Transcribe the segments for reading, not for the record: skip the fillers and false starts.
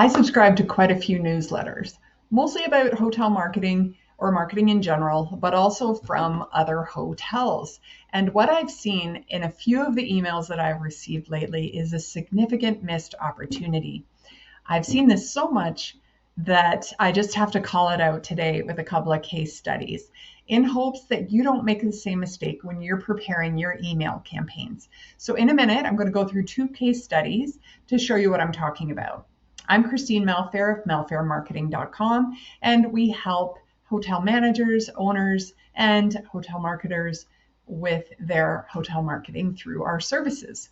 I subscribe to quite a few newsletters, mostly about hotel marketing or marketing in general, but also from other hotels. And what I've seen in a few of the emails that I've received lately is a significant missed opportunity. I've seen this so much that I just have to call it out today with a couple of case studies in hopes that you don't make the same mistake when you're preparing your email campaigns. So in a minute, I'm going to go through two case studies to show you what I'm talking about. I'm Christine Malfair of malfairmarketing.com, and we help hotel managers, owners, and hotel marketers with their hotel marketing through our services.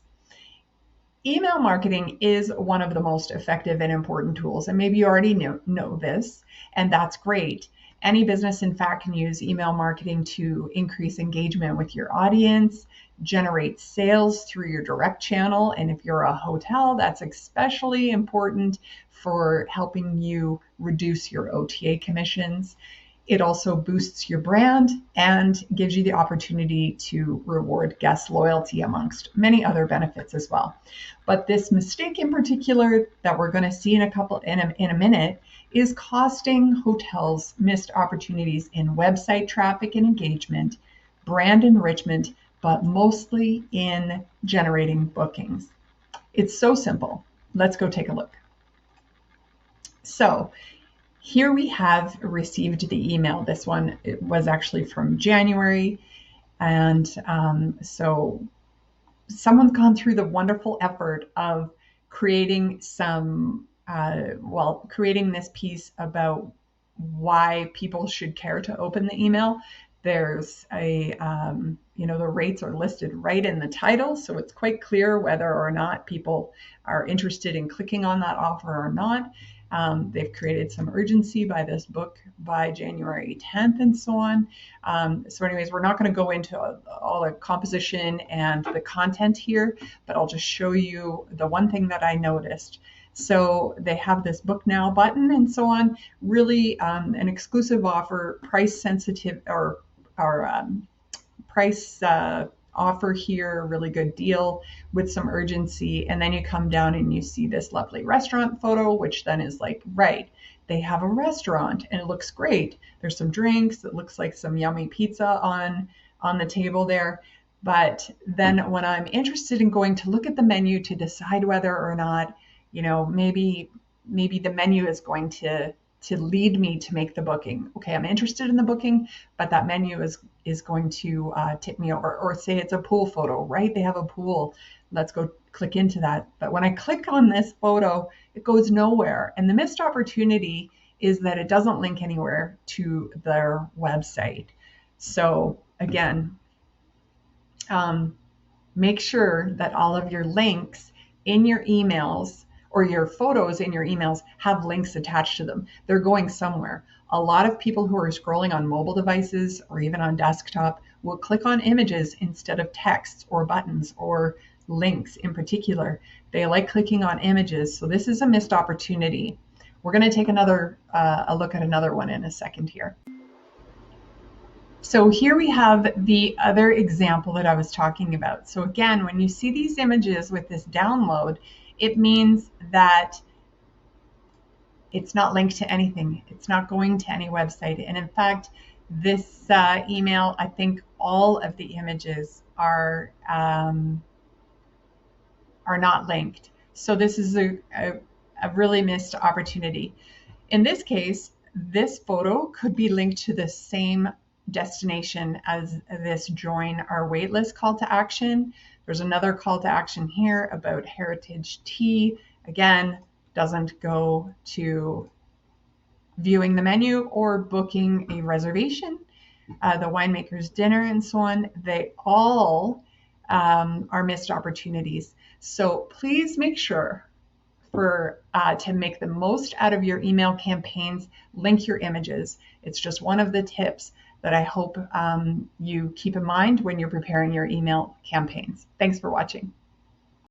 Email marketing is one of the most effective and important tools, and maybe you already know this, and that's great. Any business, in fact, can use email marketing to increase engagement with your audience, generate sales through your direct channel, and if you're a hotel, that's especially important for helping you reduce your OTA commissions. It also boosts your brand and gives you the opportunity to reward guest loyalty amongst many other benefits as well. But this mistake in particular that we're going to see in a minute is costing hotels missed opportunities in website traffic and engagement, brand enrichment, but mostly in generating bookings. It's so simple. Let's go take a look. So here we have received the email. This one, it was actually from January. And so someone's gone through the wonderful effort of creating creating this piece about why people should care to open the email. There's the rates are listed right in the title, so it's quite clear whether or not people are interested in clicking on that offer or not. They've created some urgency by this book by January 10th and so on. So anyways, we're not going to go into all the composition and the content here, but I'll just show you the one thing that I noticed. So they have this book now button and so on, really an exclusive offer, price sensitive or price offer here, really good deal with some urgency. And then you come down and you see this lovely restaurant photo, which then is like, right, they have a restaurant and it looks great. There's some drinks. It looks like some yummy pizza on the table there. But then when I'm interested in going to look at the menu to decide whether or not, maybe the menu is going to lead me to make the booking. Okay, I'm interested in the booking, but that menu is going to tip me over. Or say it's a pool photo, right? They have a pool. Let's go click into that. But when I click on this photo, it goes nowhere. And the missed opportunity is that it doesn't link anywhere to their website. So again, make sure that all of your links in your emails or your photos in your emails have links attached to them. They're going somewhere. A lot of people who are scrolling on mobile devices or even on desktop will click on images instead of text or buttons or links in particular. They like clicking on images. So this is a missed opportunity. We're going to take a look at another one in a second here. So here we have the other example that I was talking about. So again, when you see these images with this download, it means that it's not linked to anything. It's not going to any website. And in fact, this email, I think all of the images are not linked. So this is a really missed opportunity. In this case, this photo could be linked to the same destination as this join our waitlist call to action. There's another call to action here about heritage tea. Again, doesn't go to viewing the menu or booking a reservation, the winemaker's dinner and so on. They all are missed opportunities. So please make sure to make the most out of your email campaigns, link your images. It's just one of the tips that I hope you keep in mind when you're preparing your email campaigns. Thanks for watching.